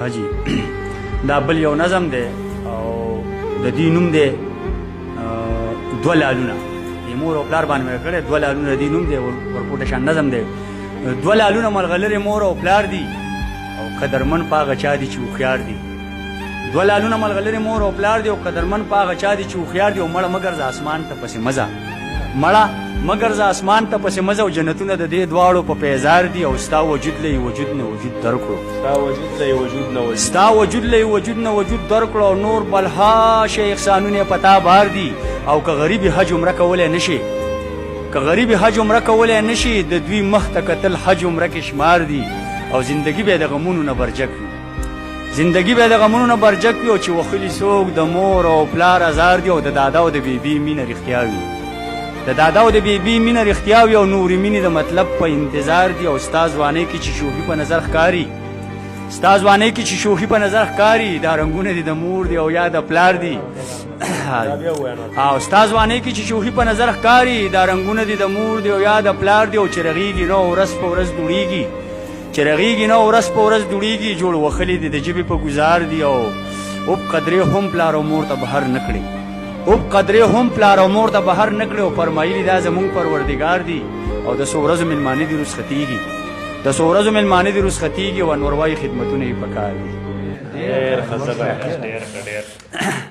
حاجی دا بل یو نظم دی او د دې نوم دی دوه لالونه د مور او پلار باندې مې کړی دوه لالونه د دې نوم دی ورپورته شان نظم دی دوه لالونه ملغلرې مور او پلار دي او قدرمن په هغه چا دي چې هوښیار دي دوه لالونه ملغلرې مور او پلار دي او قدرمن په هغه چا دي چې هوښیار دي او مړه مګر ز اسمان ته پسې مزه مړه مګر ز اسمان ته پسې مزه او جنتونه د دې دواړو په پیزار دي او ستا وجود له وجود نه وجود درکړو ستا وجود له وجود نه وجود درکړو او نور بلها شي احسانونه پتا بار دي او که غریب حج عمره کولای نشي که غریب حج عمره کولای نشي د دوی مخ ته کتل حج عمره کې شمار دي او زندگی به د غمونو نه برجک وي زندگی به د غمونو نه برجک وي او چې وخلي څوک د مور او پلار ازار دي او د دادا او د بیبي مینه رښتیا وي د دادا او د بیبي مینه رښتیا وي او نورې مینې د مطلب په انتظار دي او ستا ځوانۍ کې چې شوخي په نظر ښکاري ستا ځوانۍ کې چې شوخي په نظر ښکاري دا رنګونه دي د مور دي او یا د پلار دي او ستا ځوانۍ کې چې شوخي په نظر ښکاري دا رنګونه دي د مور دي او یا د پلار دي او چې رغېږي نو ورځ په ورځ دوړېږي چې رغېږي نو ورځ په ورځ دوړېږي جوړ وخلي دي د ژبې په ګزار دي او اوب قدرې هم پلار او مور ته بهر نه کړي اوب قدرې هم پلار او مور ته بهر نه کړي او فرمایلي دا زمونږ پروردګار دي او د څو ورځو مېلمانه دي رخصتېږي د څو ورځو مېلمانه دي رخصتېږي او انور وایي خدمتونه یې پکار دي ډېر ښه ډېر